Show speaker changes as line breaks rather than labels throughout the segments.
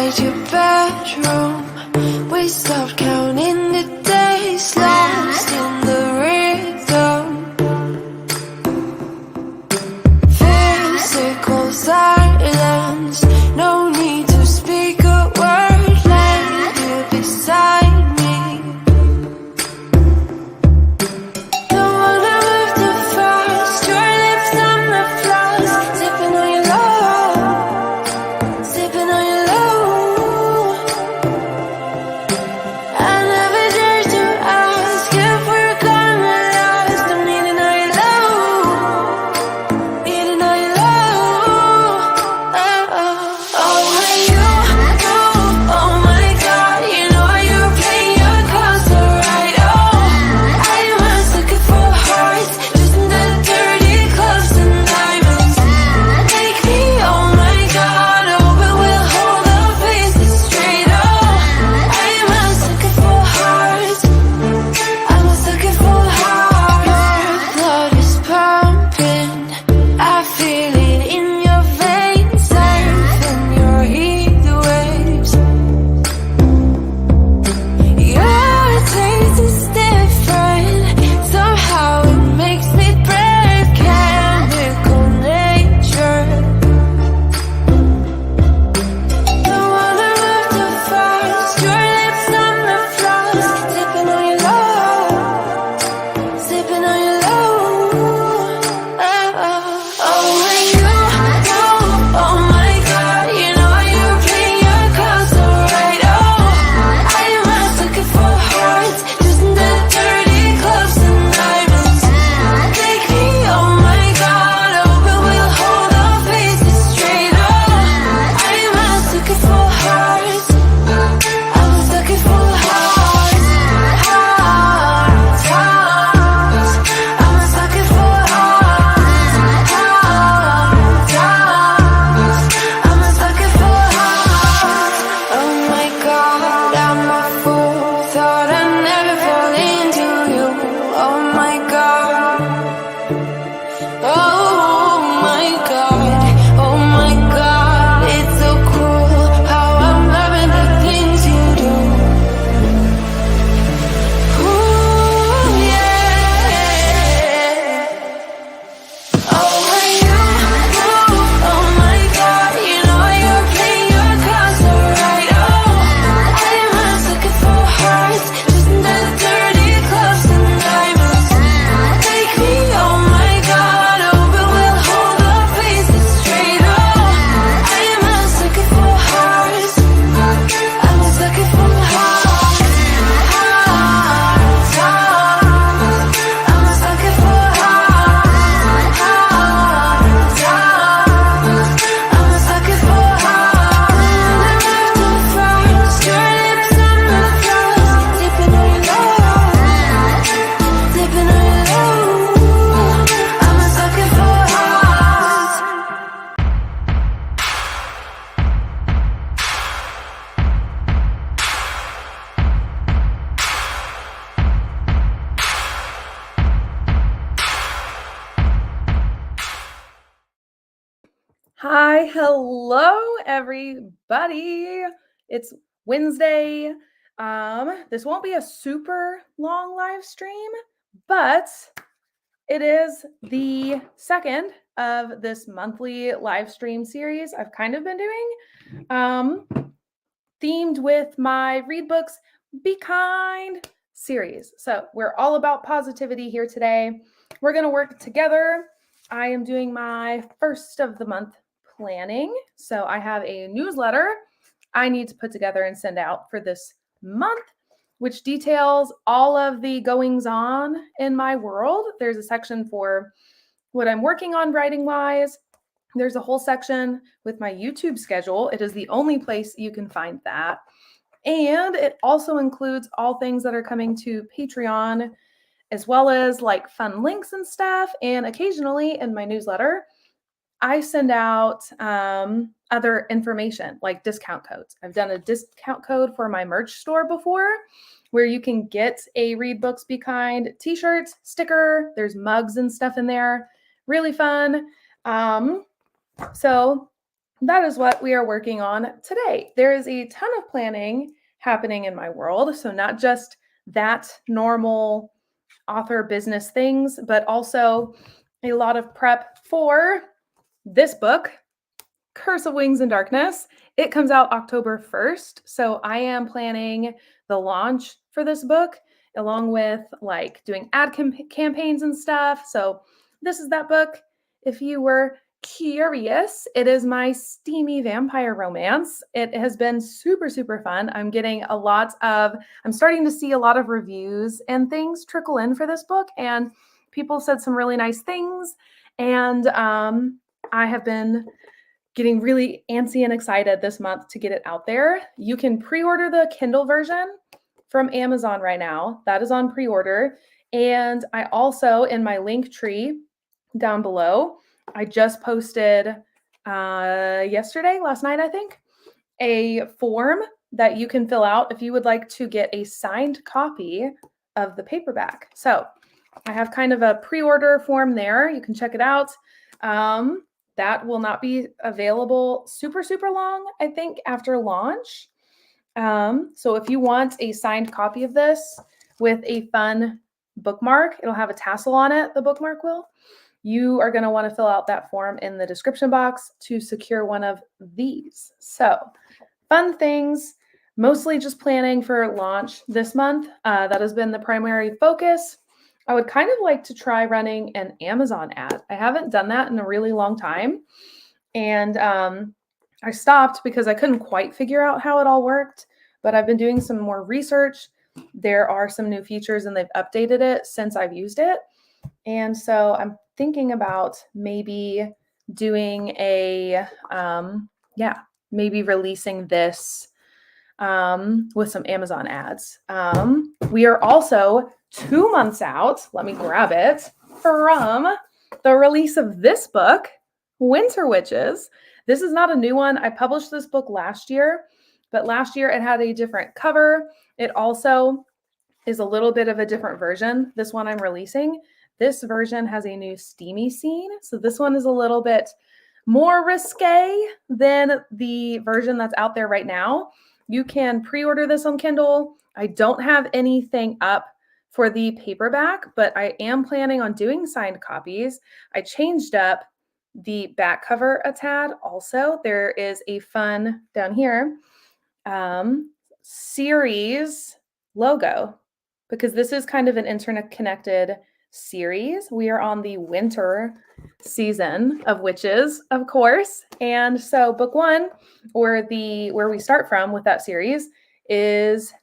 inside your bedroom. We stopped counting the days, lost in the rhythm. Physical silence, no need to speak a word. Lay you beside me. Don't wanna move too fast. Your lips on the floors, sipping on your love, sipping on your love. I never dare to ask if we're gonna last. I'm needing all your love, needing all your love. Oh, when you, oh my God, you know you're playing your cards so right. Oh, I was looking for hearts, just in the dirty clubs and diamonds. Take me, oh my God, oh, but we'll hold our faces straight. Oh, I was looking for hearts, I was looking for hearts. Your blood is pumping, I feel it in your veins, surfing your heat waves. Your taste is different, somehow it makes me brave. Chemical nature. Don't wanna move too fast. Your lips on the floors, sipping on your love, sipping on your love. Oh, when you, oh my God, you know you're playing your cards so right. Oh, I was looking for hearts, just in the dirty clubs and diamonds. Take me, oh my God, oh, but we'll hold our faces straight. Oh, I was looking for hearts, I was looking for hearts, hearts, hearts. I was looking for hearts, hearts, hearts. I was looking for hearts. Oh my God, I'm a fool. Thought I'd never fall into you. Oh my God. Oh my God. Oh my God. It's so cool how I'm loving the things you do. Ooh, yeah. Oh, when you, oh my God, you know you're playing your cards so right. Oh, I was looking for hearts, just in the dirty clubs and diamonds. Take me, oh my God, oh, but we'll hold our faces straight. Oh, I was looking for hearts, I was looking for hearts, hearts, hearts. I was looking for hearts, hearts, hearts. I was looking for hearts. Too fast, your lips on the floors, sipping on your love, sipping on your love. I was looking for hearts.
Hi, hello, everybody. It's Wednesday. This won't be a super long live stream, but it is the second of this monthly live stream series I've kind of been doing, themed with my Read Books, Be Kind series. So we're all about positivity here today. We're going to work together. I am doing my first of the month planning. So I have a newsletter I need to put together and send out for this month, which details all of the goings on in my world. There's a section for what I'm working on writing wise. There's a whole section with my YouTube schedule. It is the only place you can find that. And it also includes all things that are coming to Patreon, as well as like fun links and stuff. And occasionally in my newsletter, I send out other information like discount codes. I've done a discount code for my merch store before where you can get a Read Books Be Kind t-shirt, sticker. There's mugs and stuff in there. Really fun. So that is what we are working on today. There is a ton of planning happening in my world. So, not just that normal author business things, but also a lot of prep for this book, Curse of Wings and Darkness. It comes out October 1st. So I am planning the launch for this book along with like doing ad campaigns and stuff. So this is that book. If you were curious, it is my steamy vampire romance. It has been super, super fun. I'm starting to see a lot of reviews and things trickle in for this book, and people said some really nice things. And I have been getting really antsy and excited this month to get it out there. You can pre-order the Kindle version from Amazon right now. That is on pre-order. And I also, in my link tree down below, I just posted last night, I think, a form that you can fill out if you would like to get a signed copy of the paperback. So I have kind of a pre-order form there. You can check it out. That will not be available super, super long, I think, after launch. So if you want a signed copy of this with a fun bookmark, it'll have a tassel on it, the bookmark will. You are going to want to fill out that form in the description box to secure one of these. So fun things, mostly just planning for launch this month. That has been the primary focus. I would kind of like to try running an Amazon ad. I haven't done that in a really long time. And I stopped because I couldn't quite figure out how it all worked, but I've been doing some more research. There are some new features and they've updated it since I've used it. And so I'm thinking about maybe doing maybe releasing this with some Amazon ads. We are also 2 months out, let me grab it, from the release of this book, Winter Witches. This is not a new one. I published this book last year, but last year it had a different cover. It also is a little bit of a different version. This one I'm releasing. This version has a new steamy scene. So this one is a little bit more risque than the version that's out there right now. You can pre-order this on Kindle. I don't have anything up for the paperback, but I am planning on doing signed copies. I changed up the back cover a tad also. There is a fun down here series logo because this is kind of an internet-connected series. We are on the winter season of witches, of course. And so book one, where we start from with that series, is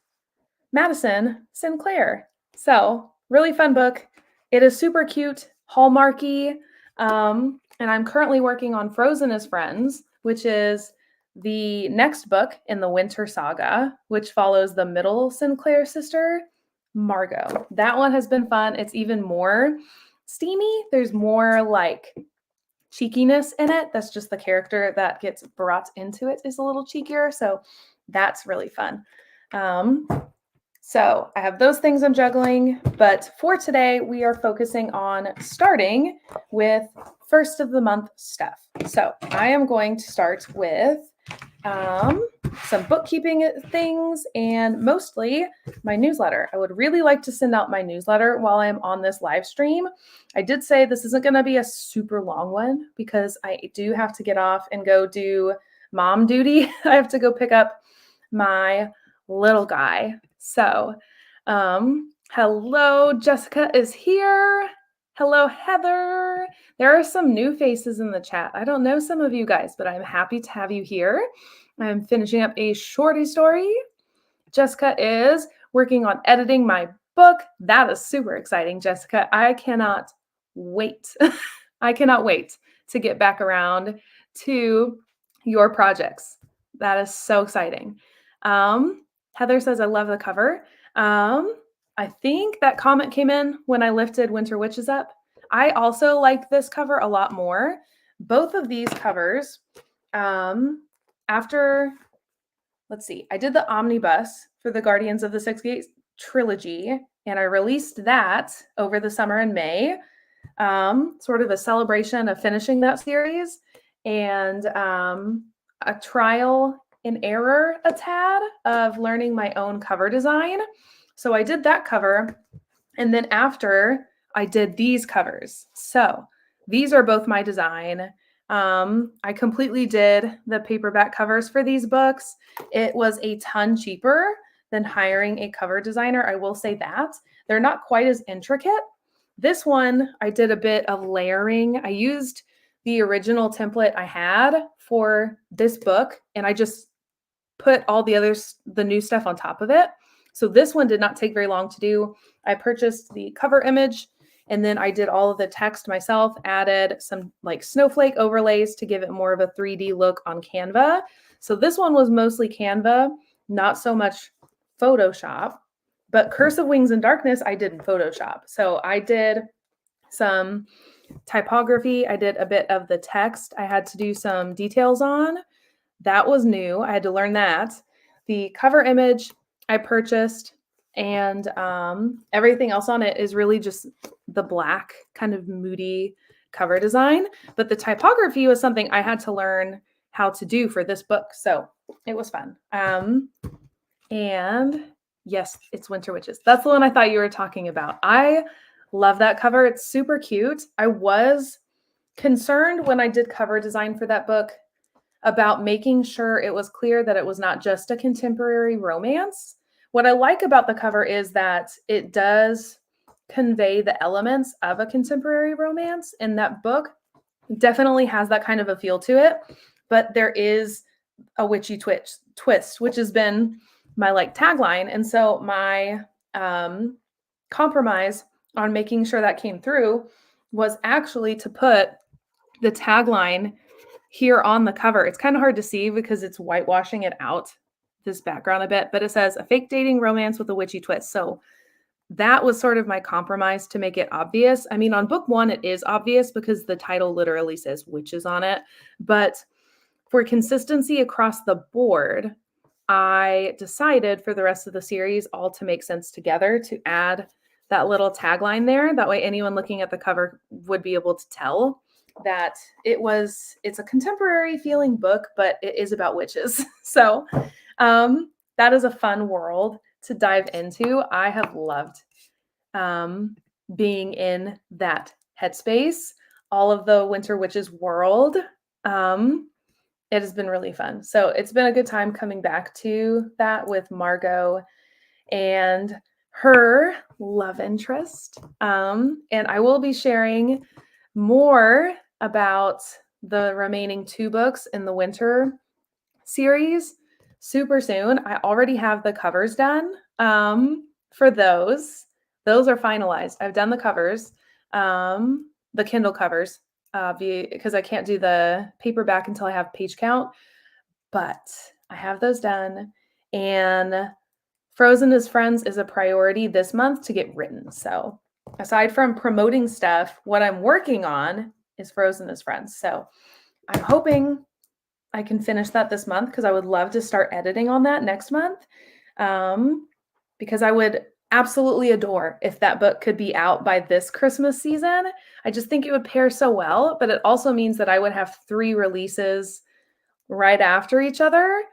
Madison Sinclair. So really fun book. It is super cute, hallmarky. And I'm currently working on Frozen as Friends, which is the next book in the Winter Saga, which follows the middle Sinclair sister, Margot. That one has been fun. It's even more steamy. There's more like cheekiness in it. That's just the character that gets brought into it is a little cheekier. So that's really fun. So I have those things I'm juggling, but for today, we are focusing on starting with first of the month stuff. So I am going to start with some bookkeeping things and mostly my newsletter. I would really like to send out my newsletter while I'm on this live stream. I did say this isn't going to be a super long one because I do have to get off and go do mom duty. I have to go pick up my little guy. So, hello, Jessica is here. Hello, Heather. There are some new faces in the chat. I don't know some of you guys, but I'm happy to have you here. I'm finishing up a shorty story. Jessica is working on editing my book. That is super exciting, Jessica. I cannot wait. I cannot wait to get back around to your projects. That is so exciting. Heather says, I love the cover. I think that comment came in when I lifted Winter Witches up. I also like this cover a lot more. Both of these covers, let's see, I did the omnibus for the Guardians of the Six Gates trilogy, and I released that over the summer in May, sort of a celebration of finishing that series. And a trial and error a tad of learning my own cover design. So I did that cover, and then after I did these covers. So these are both my design. I completely did the paperback covers for these books. It was a ton cheaper than hiring a cover designer. I will say that. They're not quite as intricate. This one, I did a bit of layering. I used the original template I had for this book, and I just put all the new stuff on top of it. So this one did not take very long to do. I purchased the cover image, and then I did all of the text myself, added some like snowflake overlays to give it more of a 3D look on Canva. So this one was mostly Canva, not so much Photoshop, but Curse of Wings and Darkness I did in Photoshop. So I did some typography. I did a bit of the text I had to do some details on. That was new. I had to learn that. The cover image I purchased, and everything else on it is really just the black kind of moody cover design. But the typography was something I had to learn how to do for this book. So it was fun. And yes, it's Winter Witches. That's the one I thought you were talking about. I love that cover. It's super cute. I was concerned when I did cover design for that book about making sure it was clear that it was not just a contemporary romance. What I like about the cover is that it does convey the elements of a contemporary romance, and that book definitely has that kind of a feel to it, but there is a witchy twist, which has been my like tagline. And so my compromise on making sure that came through was actually to put the tagline here on the cover. It's kind of hard to see because it's whitewashing it out, this background a bit, but it says a fake dating romance with a witchy twist. So that was sort of my compromise to make it obvious. I mean, on book one, it is obvious because the title literally says witches on it. But for consistency across the board, I decided for the rest of the series all to make sense together to add that little tagline there. That way anyone looking at the cover would be able to tell that it's a contemporary feeling book, but it is about witches. So that is a fun world to dive into. I have loved being in that headspace, all of the Winter Witches world. It has been really fun. So it's been a good time coming back to that with Margot and her love interest. And I will be sharing more about the remaining 2 books in the winter series super soon. I already have the covers done for those. Those are finalized. I've done the covers, the Kindle covers, because I can't do the paperback until I have page count, but I have those done. And Frozen as Friends is a priority this month to get written. So aside from promoting stuff, what I'm working on is Frozen as Friends. So I'm hoping I can finish that this month because I would love to start editing on that next month. Because I would absolutely adore if that book could be out by this Christmas season. I just think it would pair so well, but it also means that I would have 3 releases right after each other,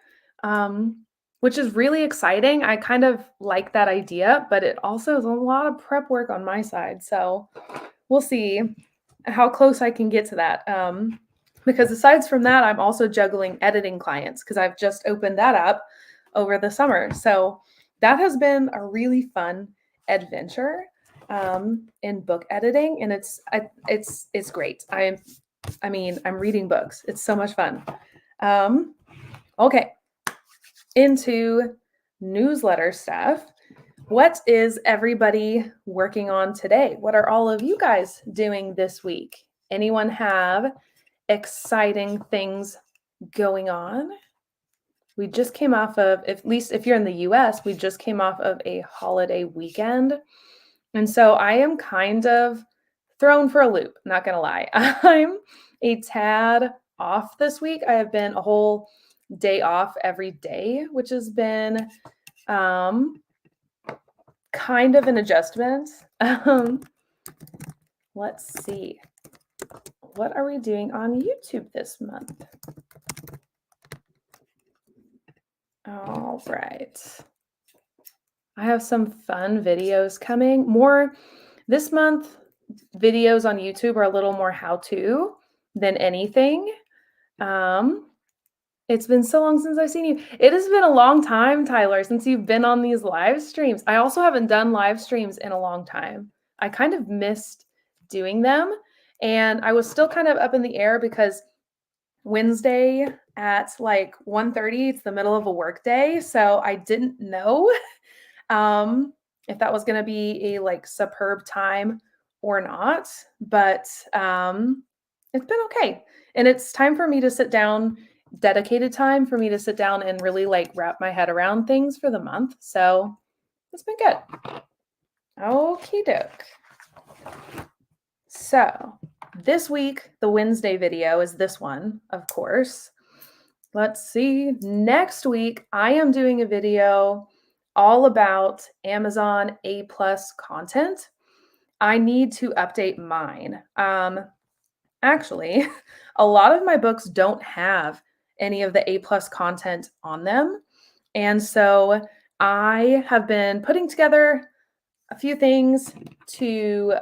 which is really exciting. I kind of like that idea, but it also is a lot of prep work on my side. So we'll see how close I can get to that. Because aside from that, I'm also juggling editing clients because I've just opened that up over the summer. So that has been a really fun adventure in book editing, and it's great. I'm reading books. It's so much fun. Okay, into newsletter stuff. What is everybody working on today? What are all of you guys doing this week? Anyone have exciting things going on? We just came off of, at least if you're in the US, we just came off of a holiday weekend. And so I am kind of thrown for a loop, not going to lie. I'm a tad off this week. I have been a whole day off every day, which has been kind of an adjustment. Let's see. What are we doing on YouTube this month? All right. I have some fun videos coming. More this month, videos on YouTube are a little more how-to than anything. It's been so long since I've seen you. It has been a long time, Tyler, since you've been on these live streams. I also haven't done live streams in a long time. I kind of missed doing them, and I was still kind of up in the air because Wednesday at like 1:30, it's the middle of a work day, so I didn't know if that was going to be a like superb time or not, but it's been okay. And it's time for me to sit down, dedicated time for me to sit down and really like wrap my head around things for the month. So it's been good. Okie doke. So this week, the Wednesday video is this one, of course. Let's see. Next week, I am doing a video all about Amazon A+ content. I need to update mine. Actually, a lot of my books don't have any of the A+ content on them. And so I have been putting together a few things to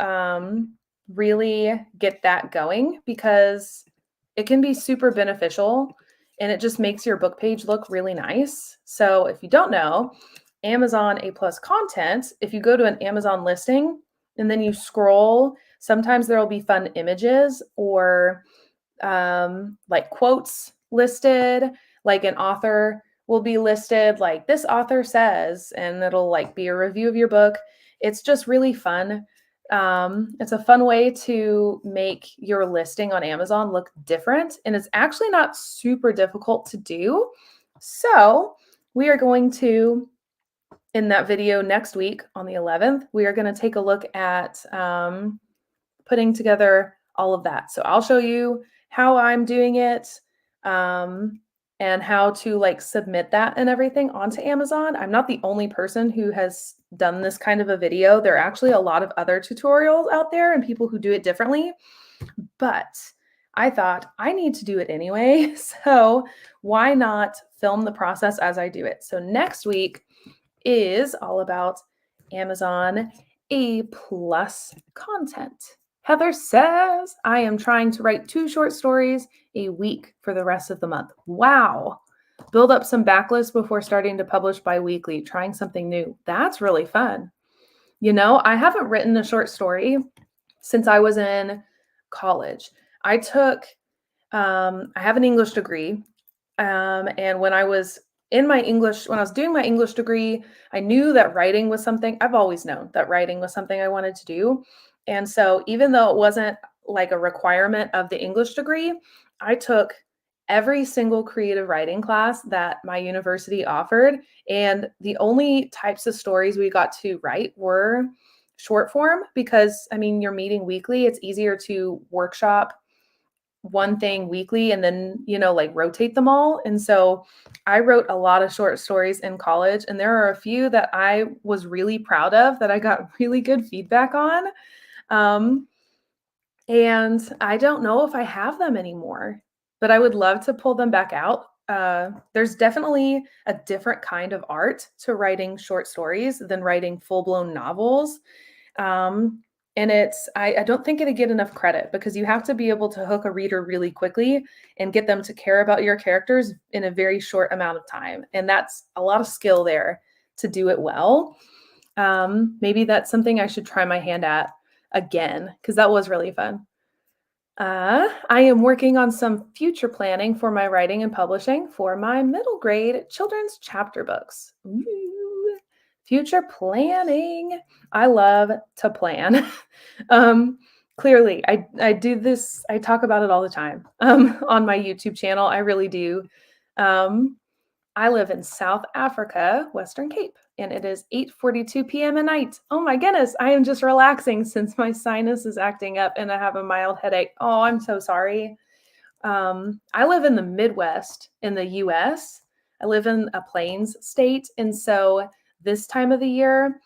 really get that going because it can be super beneficial and it just makes your book page look really nice. So if you don't know, Amazon A+ content, if you go to an Amazon listing and then you scroll, sometimes there will be fun images or like quotes listed, like an author will be listed, like this author says, and it'll like be a review of your book. It's just really fun. It's a fun way to make your listing on Amazon look different, and it's actually not super difficult to do. So we are going to, in that video next week on the 11th, we are going to take a look at putting together all of that. So I'll show you how I'm doing it and how to like submit that and everything onto Amazon. I'm not the only person who has done this kind of a video. There are actually a lot of other tutorials out there and people who do it differently, but I thought I need to do it anyway. So why not film the process as I do it? So next week is all about Amazon A+ content. Heather says, I am trying to write 2 short stories a week for the rest of the month. Wow. Build up some backlists before starting to publish bi-weekly, trying something new. That's really fun. You know, I haven't written a short story since I was in college. I have an English degree. And when I was when I was doing my English degree, I knew that writing was something, I've always known that writing was something I wanted to do. And so even though it wasn't like a requirement of the English degree, I took every single creative writing class that my university offered. And the only types of stories we got to write were short form because, I mean, you're meeting weekly. It's easier to workshop one thing weekly and then, like rotate them all. And so I wrote a lot of short stories in college, and there are a few that I was really proud of that I got really good feedback on. And I don't know if I have them anymore, but I would love to pull them back out. There's definitely a different kind of art to writing short stories than writing full-blown novels. And I don't think it'd get enough credit because you have to be able to hook a reader really quickly and get them to care about your characters in a very short amount of time. And that's a lot of skill there to do it well. Maybe that's something I should try my hand at again because that was really fun. I am working on some future planning for my writing and publishing for my middle grade children's chapter books. Ooh, future planning. I love to plan. Clearly, I do this. I talk about it all the time on my YouTube channel. I really do. I live in South Africa, Western Cape, and it is 8:42 p.m. at night. Oh my goodness, I am just relaxing since my sinus is acting up and I have a mild headache. Oh, I'm so sorry. I live in the Midwest in the US. I live in a plains state, and so this time of the year,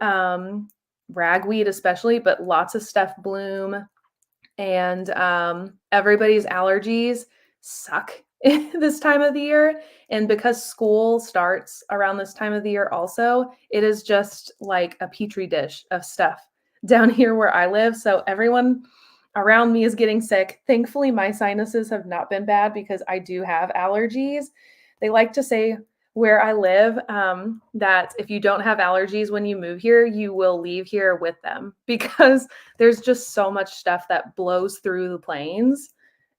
ragweed especially, but lots of stuff bloom, and everybody's allergies suck this time of the year. And because school starts around this time of the year also, it is just like a petri dish of stuff down here where I live. So everyone around me is getting sick. Thankfully, my sinuses have not been bad because I do have allergies. They like to say where I live that if you don't have allergies when you move here, you will leave here with them because there's just so much stuff that blows through the plains.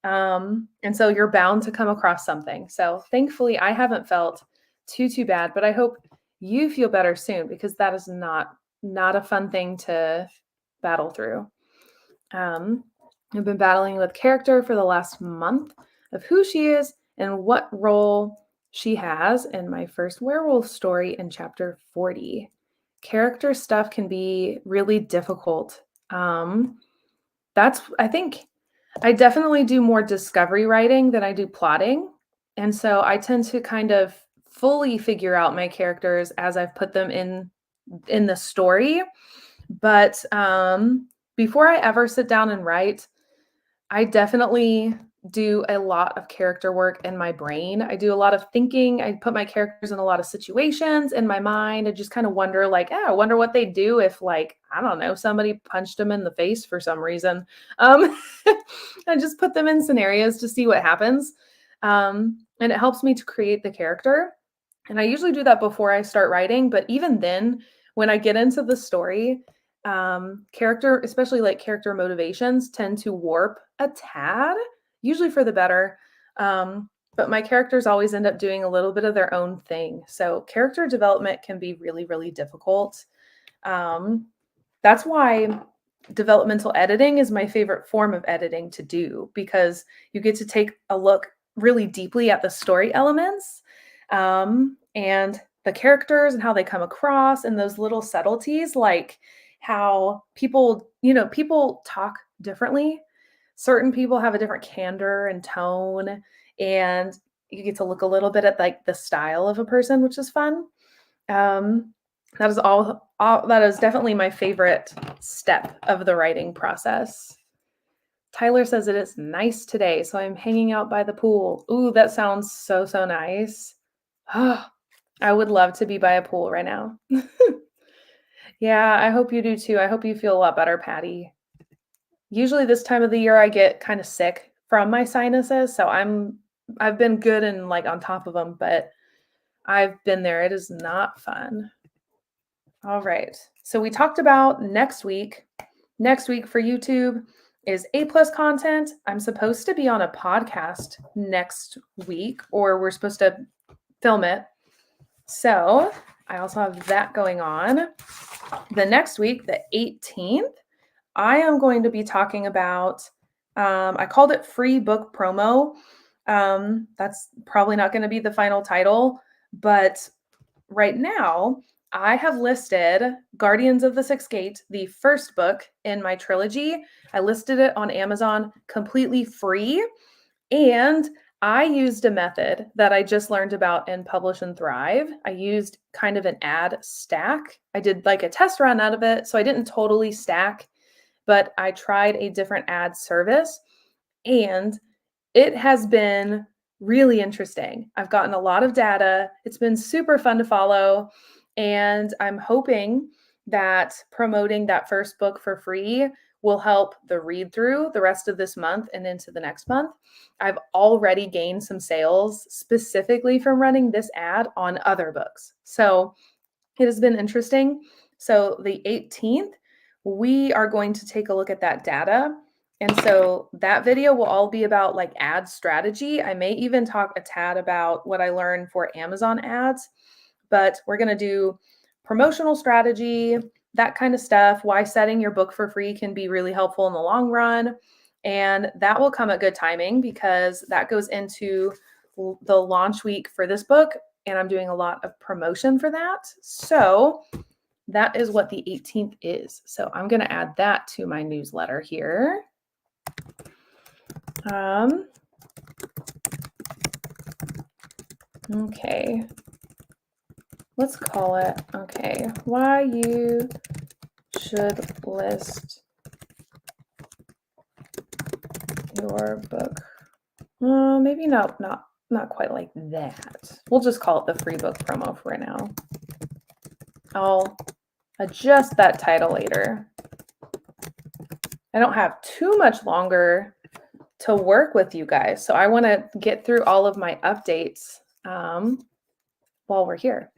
And so you're bound to come across something. So thankfully, I haven't felt too bad, but I hope you feel better soon because that is not a fun thing to battle through. I've been battling with character for the last month of who she is and what role she has in my first werewolf story in chapter 40. Character stuff can be really difficult. I think I definitely do more discovery writing than I do plotting. And so I tend to kind of fully figure out my characters as I've put them in the story. But before I ever sit down and write, I definitely do a lot of character work in my brain. I do a lot of thinking. I put my characters in a lot of situations in my mind. I just kind of wonder, like, I wonder what they'd do if, like, I don't know, somebody punched them in the face for some reason. I just put them in scenarios to see what happens. And it helps me to create the character. And I usually do that before I start writing. But even then, when I get into the story, character, especially like character motivations, tend to warp a tad, usually for the better. But my characters always end up doing a little bit of their own thing. So character development can be really, really difficult. That's why developmental editing is my favorite form of editing to do, because you get to take a look really deeply at the story elements and the characters and how they come across and those little subtleties, like how people talk differently. Certain people have a different candor and tone, and you get to look a little bit at like the style of a person, which is fun. That is all that is definitely my favorite step of the writing process. Tyler says it is nice today, so I'm hanging out by the pool. Ooh, that sounds so nice. I would love to be by a pool right now. Yeah, I hope you do too. I hope you feel a lot better, Patty. Usually this time of the year I get kind of sick from my sinuses, so I've been good and like on top of them, but I've been there. It is not fun. All right. So we talked about next week. Next week for YouTube is A+ content. I'm supposed to be on a podcast next week, or we're supposed to film it. So I also have that going on. The next week, the 18th, I am going to be talking about, I called it free book promo. That's probably not going to be the final title, but right now I have listed Guardians of the Sixth Gate, the first book in my trilogy. I listed it on Amazon completely free. And I used a method that I just learned about in Publish and Thrive. I used kind of an ad stack. I did like a test run out of it, so I didn't totally stack, but I tried a different ad service, and it has been really interesting. I've gotten a lot of data. It's been super fun to follow, and I'm hoping that promoting that first book for free will help the read through the rest of this month and into the next month. I've already gained some sales specifically from running this ad on other books. So it has been interesting. So the 18th, we are going to take a look at that data. And so that video will all be about like ad strategy. I may even talk a tad about what I learned for Amazon ads, but we're going to do promotional strategy, that kind of stuff, why setting your book for free can be really helpful in the long run. And that will come at good timing because that goes into the launch week for this book, and I'm doing a lot of promotion for that. So that is what the 18th is. So I'm going to add that to my newsletter here. Okay. Let's call it, okay, why you should list your book. Maybe not not quite like that. We'll just call it the free book promo for now. I'll adjust that title later. I don't have too much longer to work with you guys, so I want to get through all of my updates while we're here.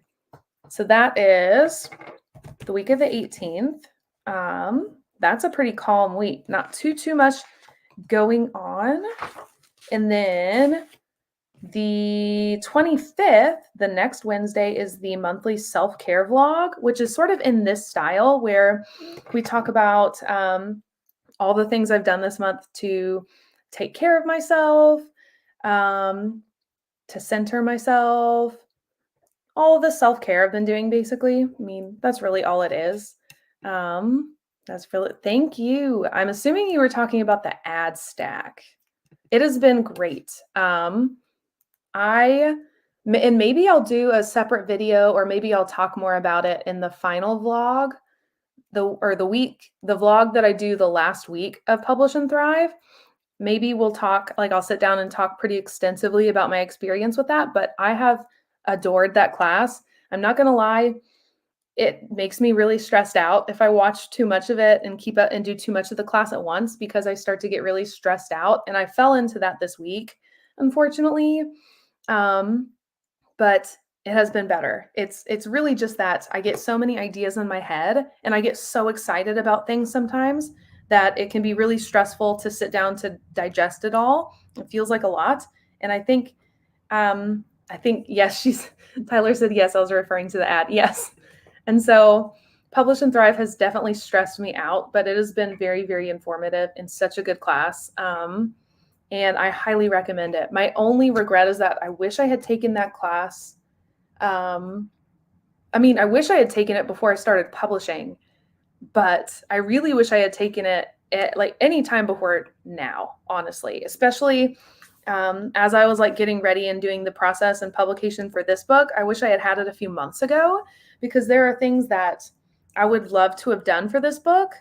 So that is the week of the 18th. That's a pretty calm week, not too much going on. And then the 25th, the next Wednesday, is the monthly self-care vlog, which is sort of in this style where we talk about all the things I've done this month to take care of myself, to center myself, all the self-care I've been doing, basically. I mean, that's really all it is. That's really, thank you. I'm assuming you were talking about the ad stack. It has been great. And maybe I'll do a separate video, or maybe I'll talk more about it in the final vlog, the vlog that I do the last week of Publish and Thrive. Maybe we'll talk, like I'll sit down and talk pretty extensively about my experience with that, but I have adored that class. I'm not going to lie. It makes me really stressed out if I watch too much of it and keep up and do too much of the class at once, because I start to get really stressed out. And I fell into that this week, unfortunately. But it has been better. It's really just that I get so many ideas in my head and I get so excited about things sometimes that it can be really stressful to sit down to digest it all. It feels like a lot. And I think, yes, Tyler said, yes, I was referring to the ad. Yes. And so Publish and Thrive has definitely stressed me out, but it has been very, very informative and such a good class. And I highly recommend it. My only regret is that I wish I had taken that class. I wish I had taken it before I started publishing, but I really wish I had taken it at like any time before now, honestly, especially as I was like getting ready and doing the process and publication for this book. I wish I had had it a few months ago, because there are things that I would love to have done for this book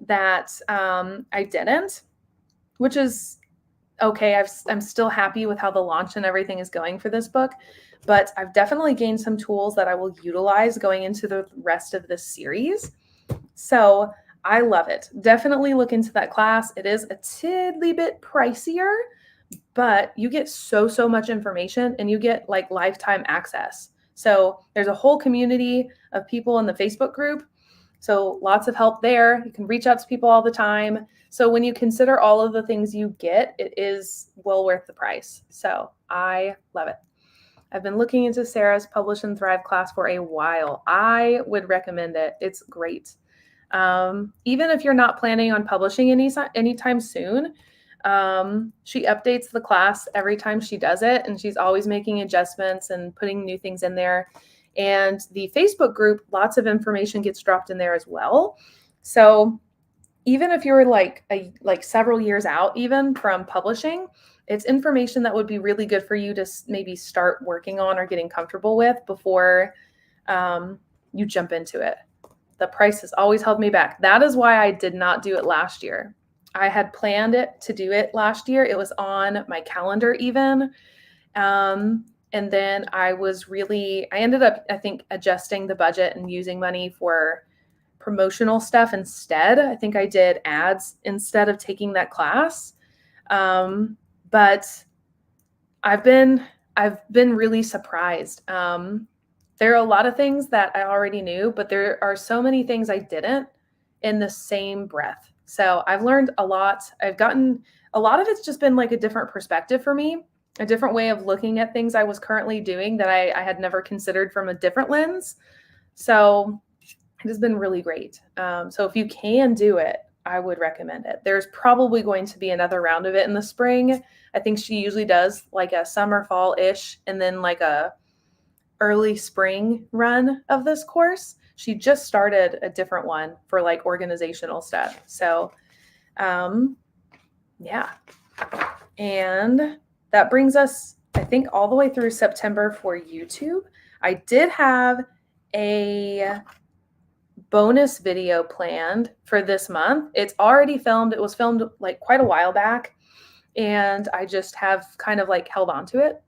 that I didn't, which is okay. I'm still happy with how the launch and everything is going for this book, but I've definitely gained some tools that I will utilize going into the rest of this series. So I love it. Definitely look into that class. It is a tiddly bit pricier, but you get so much information and you get like lifetime access. So there's a whole community of people in the Facebook group. So lots of help there. You can reach out to people all the time. So when you consider all of the things you get, it is well worth the price. So I love it. I've been looking into Sarah's Publish and Thrive class for a while. I would recommend it. It's great. Even if you're not planning on publishing anytime soon, she updates the class every time she does it, and she's always making adjustments and putting new things in there. And the Facebook group, lots of information gets dropped in there as well. So even if you're like several years out even from publishing, it's information that would be really good for you to maybe start working on or getting comfortable with before you jump into it. The price has always held me back. That is why I did not do it last year. I had planned to do it last year. It was on my calendar even. And then I ended up, I think, adjusting the budget and using money for promotional stuff instead. I think I did ads instead of taking that class. But I've been really surprised. There are a lot of things that I already knew, but there are so many things I didn't in the same breath. So I've learned a lot. I've gotten a lot of it's just been like a different perspective for me, a different way of looking at things I was currently doing that I had never considered from a different lens. So it has been really great. So if you can do it, I would recommend it. There's probably going to be another round of it in the spring. I think she usually does like a summer, fall-ish, and then like a early spring run of this course. She just started a different one for like organizational stuff. So, yeah. And that brings us, I think, all the way through September for YouTube. I did have a bonus video planned for this month. It's already filmed. It was filmed like quite a while back, and I just have kind of like held on to it.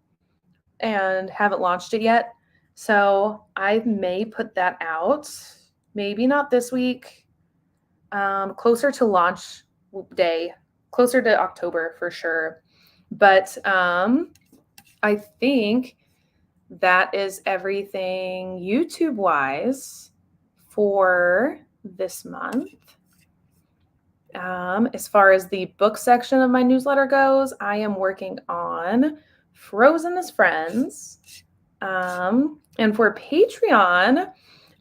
and haven't launched it yet. So I may put that out. Maybe not this week. Closer to launch day, closer to October for sure. But I think that is everything YouTube wise for this month. As far as the book section of my newsletter goes, I am working on Frozen as Friends. And for Patreon,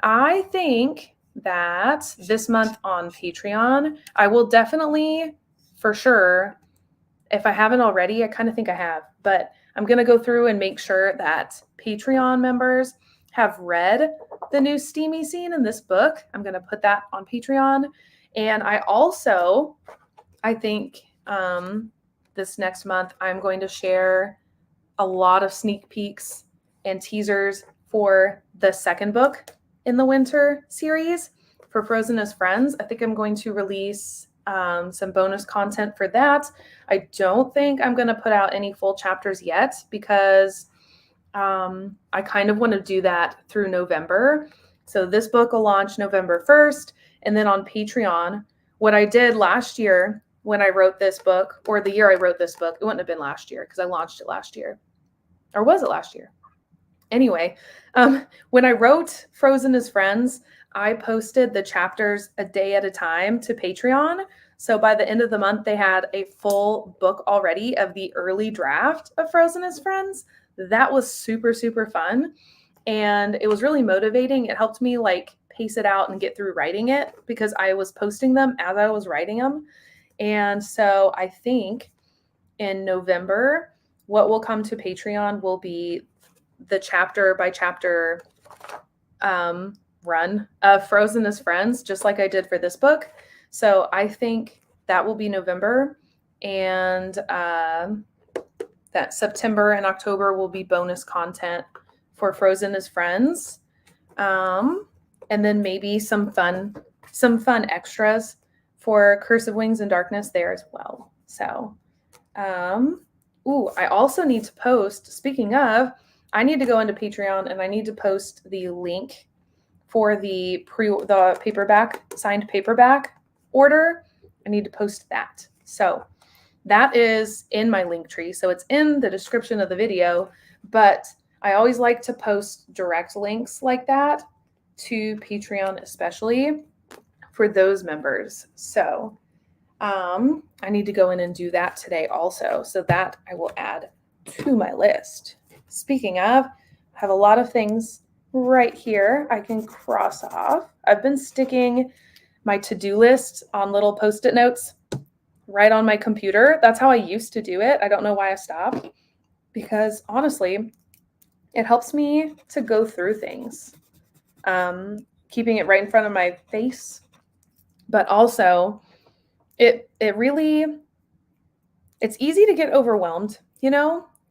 I think that this month on Patreon, I will definitely, for sure, if I haven't already, I kind of think I have, but I'm going to go through and make sure that Patreon members have read the new Steamy Scene in this book. I'm going to put that on Patreon. And I think this next month, I'm going to share a lot of sneak peeks and teasers for the second book in the winter series for Frozen as Friends. I think I'm going to release some bonus content for that. I don't think I'm going to put out any full chapters yet because I kind of want to do that through November. So this book will launch November 1st. And then on Patreon, what I did last year when I wrote this book, or the year I wrote this book, it wouldn't have been last year because I launched it last year. Or was it last year? Anyway, when I wrote Frozen as Friends, I posted the chapters a day at a time to Patreon. So by the end of the month, they had a full book already of the early draft of Frozen as Friends. That was super, super fun. And it was really motivating. It helped me like pace it out and get through writing it because I was posting them as I was writing them. And so I think in November, what will come to Patreon will be the chapter by chapter run of Frozen as Friends, just like I did for this book. So I think that will be November, and that September and October will be bonus content for Frozen as Friends. And then maybe some fun extras for Curse of Wings and Darkness there as well. So, I also need to post, speaking of, I need to go into Patreon and I need to post the link for the signed paperback order. I need to post that. So that is in my link tree. So it's in the description of the video, but I always like to post direct links like that to Patreon, especially for those members. So I need to go in and do that today also. So that I will add to my list. Speaking of, I have a lot of things right here I can cross off. I've been sticking my to-do list on little Post-it notes right on my computer. That's how I used to do it. I don't know why I stopped because honestly, it helps me to go through things. Keeping it right in front of my face, but also it's easy to get overwhelmed,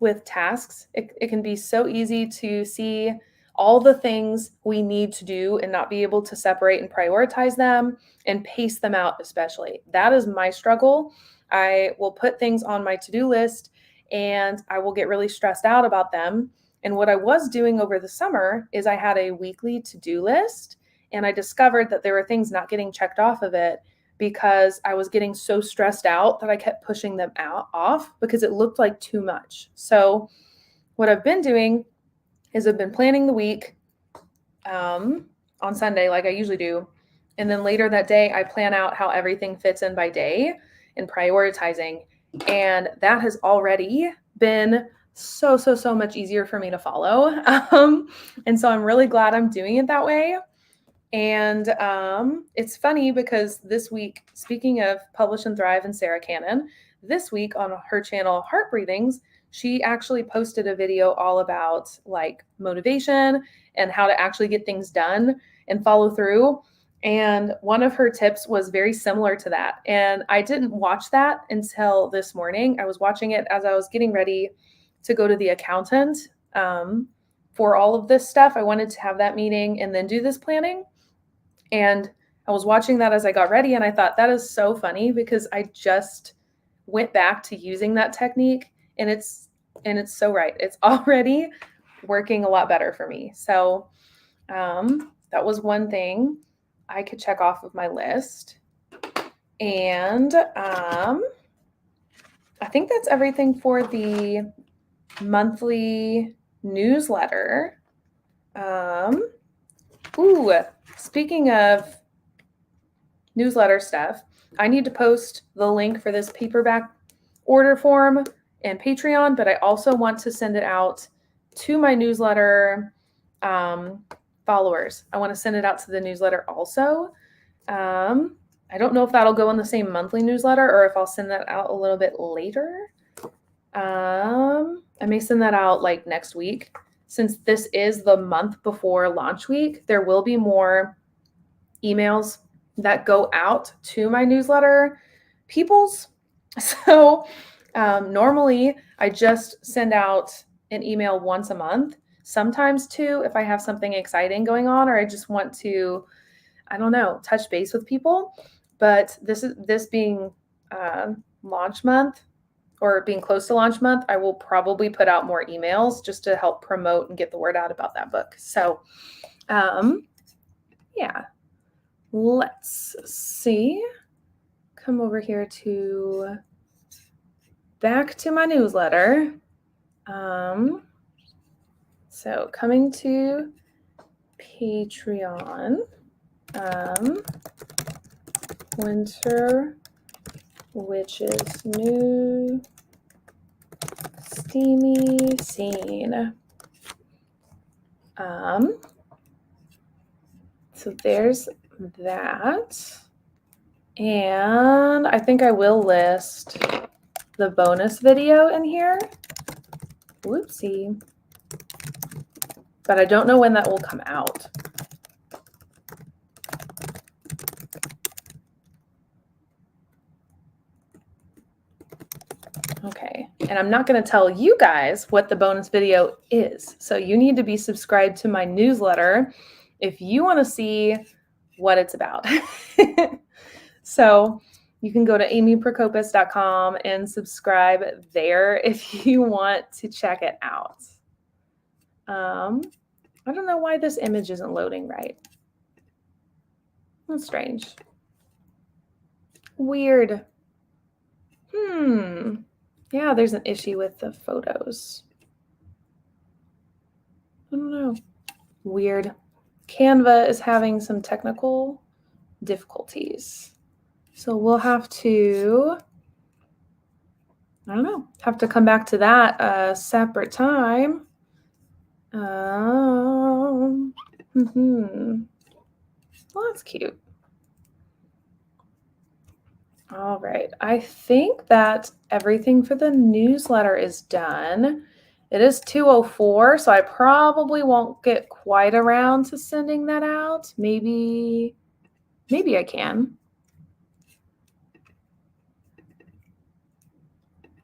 with tasks. It can be so easy to see all the things we need to do and not be able to separate and prioritize them and pace them out, especially. That is my struggle. I will put things on my to-do list and I will get really stressed out about them. And what I was doing over the summer is I had a weekly to-do list, and I discovered that there were things not getting checked off of it because I was getting so stressed out that I kept pushing them off because it looked like too much. So what I've been doing is I've been planning the week on Sunday like I usually do. And then later that day, I plan out how everything fits in by day and prioritizing. And that has already been so much easier for me to follow. And so I'm really glad I'm doing it that way. And it's funny because this week, speaking of Publish and Thrive and Sarah Cannon, this week on her channel, Heart Breathings, she actually posted a video all about like motivation and how to actually get things done and follow through. And one of her tips was very similar to that. And I didn't watch that until this morning. I was watching it as I was getting ready to go to the accountant for all of this stuff. I wanted to have that meeting and then do this planning. And I was watching that as I got ready, and I thought that is so funny because I just went back to using that technique, and it's and it's so right. It's already working a lot better for me. So that was one thing I could check off of my list. And I think that's everything for the monthly newsletter. Speaking of newsletter stuff, I need to post the link for this paperback order form in Patreon, but I also want to send it out to my newsletter followers. I want to send it out to the newsletter also. I don't know if that'll go in the same monthly newsletter or if I'll send that out a little bit later. I may send that out like next week. Since this is the month before launch week, there will be more emails that go out to my newsletter peoples. So normally I just send out an email once a month, sometimes two if I have something exciting going on or I just want to, I don't know, touch base with people. But this being launch month or being close to launch month, I will probably put out more emails just to help promote and get the word out about that book. So yeah, let's see. Come over here to back to my newsletter. So coming to Patreon, Winter Witches New Steamy Scene. So there's that. And I think I will list the bonus video in here. Whoopsie. But I don't know when that will come out. Okay, and I'm not going to tell you guys what the bonus video is. So you need to be subscribed to my newsletter if you want to see what it's about. So you can go to amyprokopis.com and subscribe there if you want to check it out. I don't know why this image isn't loading right. That's strange. Weird. Yeah, there's an issue with the photos. I don't know. Weird. Canva is having some technical difficulties. So we'll have to, I don't know, have to come back to that a separate time. Well, that's cute. All right. I think that everything for the newsletter is done. It is 2:04, so I probably won't get quite around to sending that out. Maybe I can.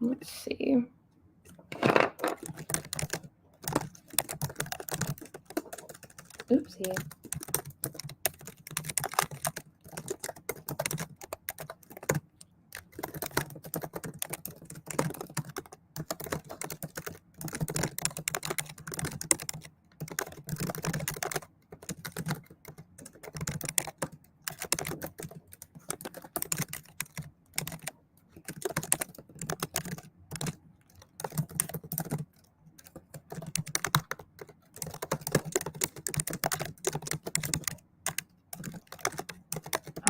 Let's see. Oopsie.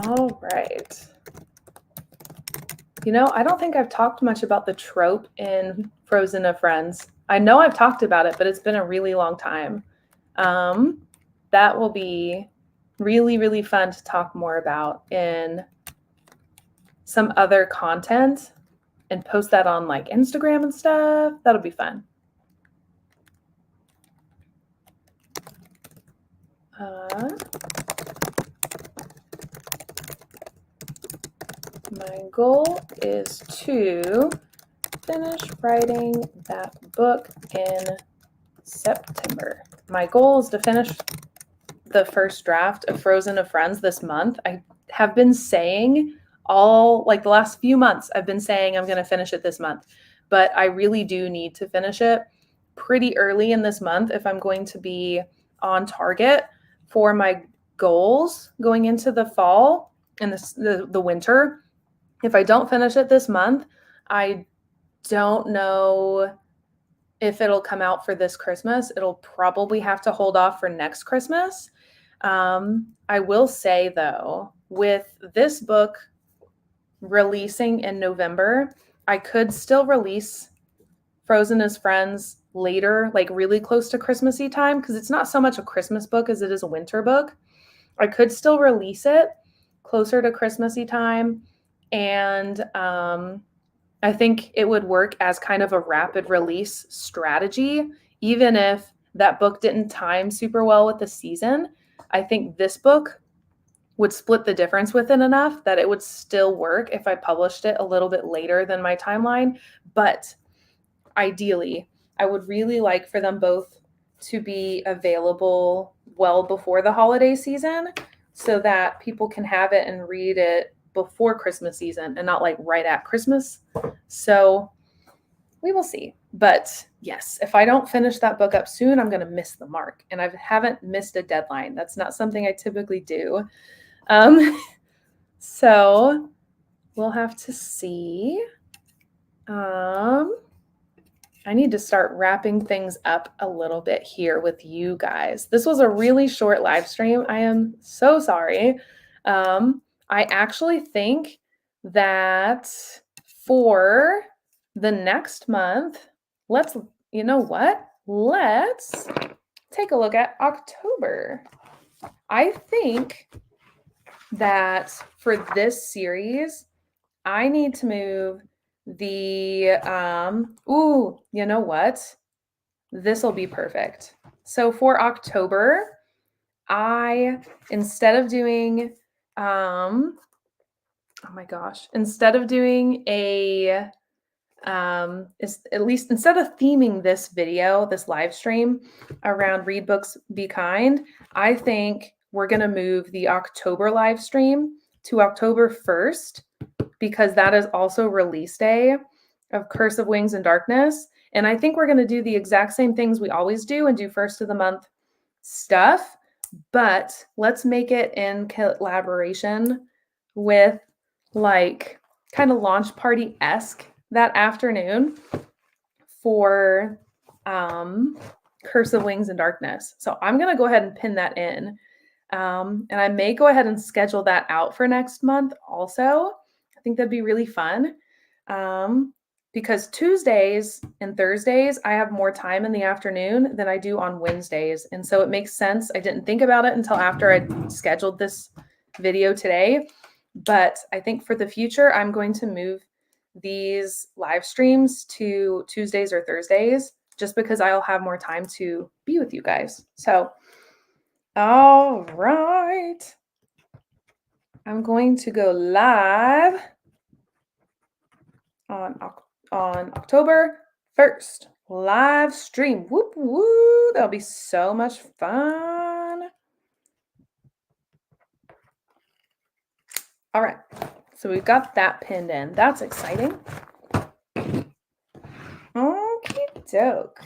All right. You know, I don't think I've talked much about the trope in Frozen of Friends. I know I've talked about it, but it's been a really long time. That will be really, really fun to talk more about in some other content and post that on like Instagram and stuff. That'll be fun. My goal is to finish writing that book in September. My goal is to finish the first draft of Frozen of Friends this month. I have been saying all, like the last few months, I've been saying I'm going to finish it this month. but I really do need to finish it pretty early in this month if I'm going to be on target for my goals going into the fall and the winter. If I don't finish it this month, I don't know if it'll come out for this Christmas. It'll probably have to hold off for next Christmas. I will say though, with this book releasing in November, I could still release Frozen as Friends later, like really close to Christmassy time, because it's not so much a Christmas book as it is a winter book. I could still release it closer to Christmassy time. And I think it would work as kind of a rapid release strategy, even if that book didn't time super well with the season. I think this book would split the difference with it enough that it would still work if I published it a little bit later than my timeline. But ideally, I would really like for them both to be available well before the holiday season so that people can have it and read it before Christmas season and not like right at Christmas. So we will see. But yes, if I don't finish that book up soon, I'm going to miss the mark. And I haven't missed a deadline. That's not something I typically do. So we'll have to see. I need to start wrapping things up a little bit here with you guys. This was a really short live stream. I am so sorry. I actually think that for the next month, you know what? Let's take a look at October. I think that for this series, I need to move the, you know what? This will be perfect. So for October, instead of doing instead of theming this video, this live stream around Read Books, Be Kind, I think we're going to move the October live stream to October 1st because that is also release day of Curse of Wings and Darkness. And I think we're going to do the exact same things we always do and do first of the month stuff, but let's make it in collaboration with like kind of launch party-esque that afternoon for Curse of Wings and Darkness. So I'm going to go ahead and pin that in. And I may go ahead and schedule that out for next month also. I think that'd be really fun. Because Tuesdays and Thursdays, I have more time in the afternoon than I do on Wednesdays. And so it makes sense. I didn't think about it until after I scheduled this video today. But I think for the future, I'm going to move these live streams to Tuesdays or Thursdays, just because I'll have more time to be with you guys. So, all right. I'm going to go live on October 1st. Live stream. Whoop, whoop. That'll be so much fun. All right. So we've got that pinned in. That's exciting. Okie doke.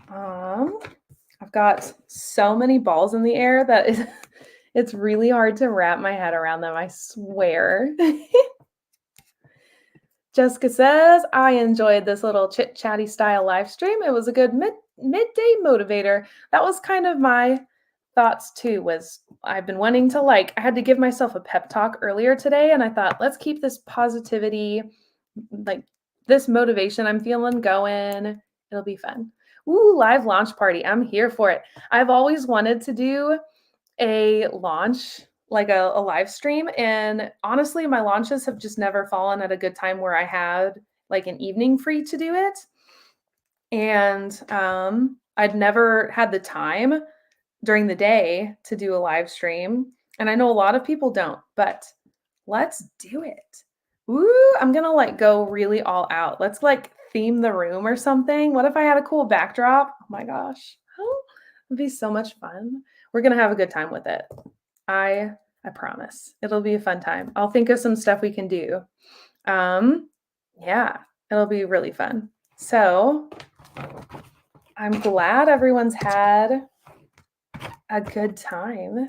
I've got so many balls in the air that it's really hard to wrap my head around them, I swear. Jessica says, I enjoyed this little chit-chatty style live stream. It was a good midday motivator. That was kind of my thoughts too, was I've been wanting to I had to give myself a pep talk earlier today, and I thought, let's keep this positivity, this motivation I'm feeling going. It'll be fun. Ooh, live launch party. I'm here for it. I've always wanted to do a launch, like a live stream. And honestly, my launches have just never fallen at a good time where I had like an evening free to do it. And I'd never had the time during the day to do a live stream. And I know a lot of people don't, but let's do it. Ooh, I'm going to go really all out. Let's theme the room or something. What if I had a cool backdrop? Oh my gosh. Oh, it'd be so much fun. We're going to have a good time with it. I promise. It'll be a fun time. I'll think of some stuff we can do. Yeah. It'll be really fun. So I'm glad everyone's had a good time.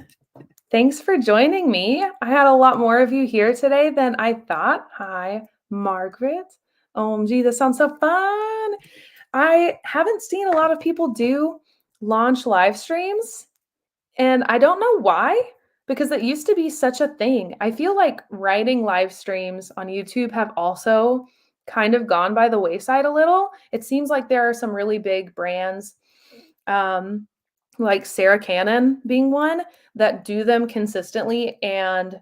Thanks for joining me. I had a lot more of you here today than I thought. Hi, Margaret. OMG, this sounds so fun. I haven't seen a lot of people do launch live streams, and I don't know why, because it used to be such a thing. I feel like writing live streams on YouTube have also kind of gone by the wayside a little. It seems like there are some really big brands, um, like Sarah Cannon being one, that do them consistently and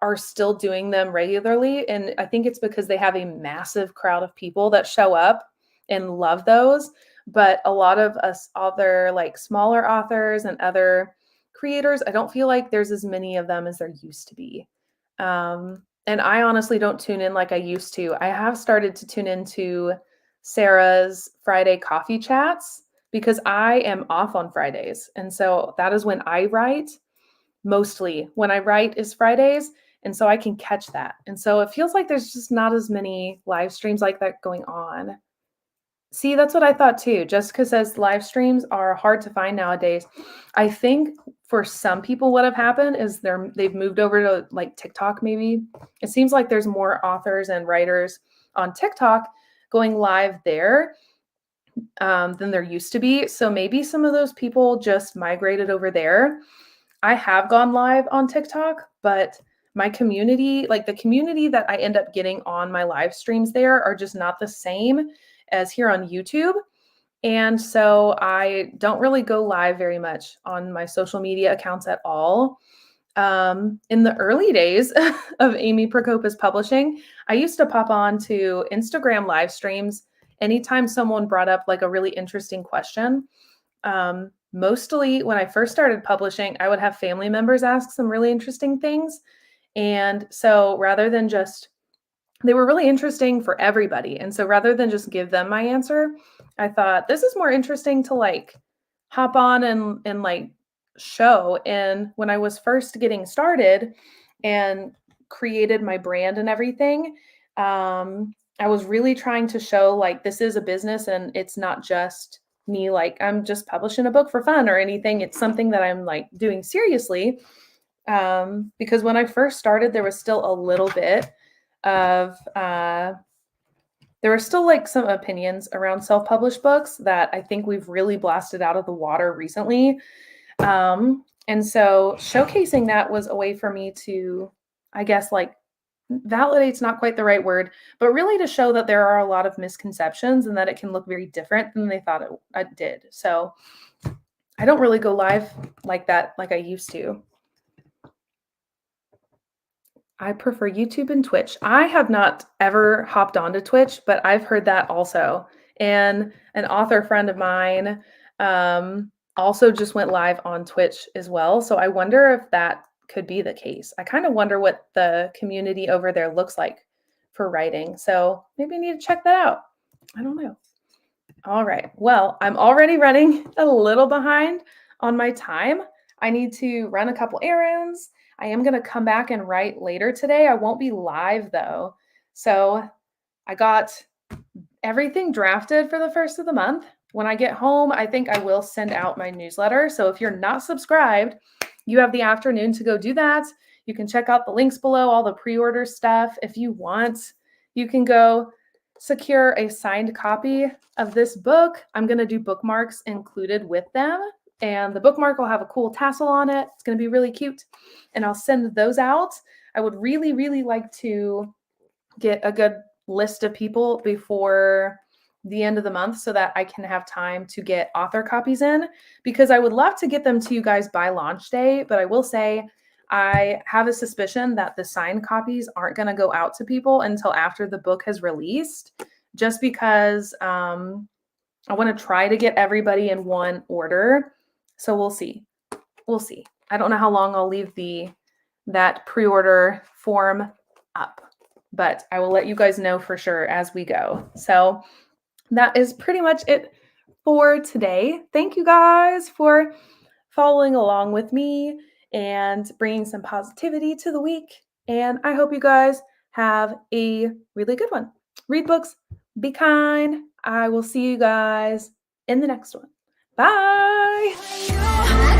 are still doing them regularly. And I think it's because they have a massive crowd of people that show up and love those. But a lot of us other like smaller authors and other creators, I don't feel like there's as many of them as there used to be. And I honestly don't tune in like I used to. I have started to tune into Sarah's Friday coffee chats because I am off on Fridays. And so that is when I write. Mostly when I write is Fridays. And so I can catch that. And so it feels like there's just not as many live streams like that going on. See, that's what I thought too. Jessica says live streams are hard to find nowadays. I think for some people, what have happened is they've moved over to like TikTok. Maybe it seems like there's more authors and writers on TikTok going live there than there used to be. So maybe some of those people just migrated over there. I have gone live on TikTok, but my community, like the community that I end up getting on my live streams there, are just not the same as here on YouTube. And so I don't really go live very much on my social media accounts at all. In the early days of Amy Prokopis Publishing, I used to pop on to Instagram live streams anytime someone brought up like a really interesting question. Mostly when I first started publishing, I would have family members ask some really interesting things. And so rather than just, they were really interesting for everybody. And so rather than just give them my answer, I thought this is more interesting to like hop on and like show. And when I was first getting started and created my brand and everything, I was really trying to show like this is a business and it's not just me like I'm just publishing a book for fun or anything. It's something that I'm like doing seriously. Because when I first started, there was still a little bit of there were still like some opinions around self-published books that I think we've really blasted out of the water recently. And so showcasing that was a way for me to, I guess, like validate's not quite the right word, but really to show that there are a lot of misconceptions and that it can look very different than they thought it did. So I don't really go live like that like I used to. I prefer YouTube and Twitch. I have not ever hopped onto Twitch, but I've heard that also. And an author friend of mine also just went live on Twitch as well. So I wonder if that could be the case. I kind of wonder what the community over there looks like for writing. So maybe I need to check that out. I don't know. All right. Well, I'm already running a little behind on my time. I need to run a couple errands. I am going to come back and write later today. I won't be live though. So I got everything drafted for the first of the month. When I get home, I think I will send out my newsletter. So if you're not subscribed, you have the afternoon to go do that. You can check out the links below, all the pre-order stuff. If you want, you can go secure a signed copy of this book. I'm going to do bookmarks included with them. And the bookmark will have a cool tassel on it. It's going to be really cute. And I'll send those out. I would really, really like to get a good list of people before the end of the month so that I can have time to get author copies in, because I would love to get them to you guys by launch day. But I will say I have a suspicion that the signed copies aren't going to go out to people until after the book has released, just because I want to try to get everybody in one order. So we'll see. We'll see. I don't know how long I'll leave that pre-order form up, but I will let you guys know for sure as we go. So that is pretty much it for today. Thank you guys for following along with me and bringing some positivity to the week. And I hope you guys have a really good one. Read books, be kind. I will see you guys in the next one. Bye.
You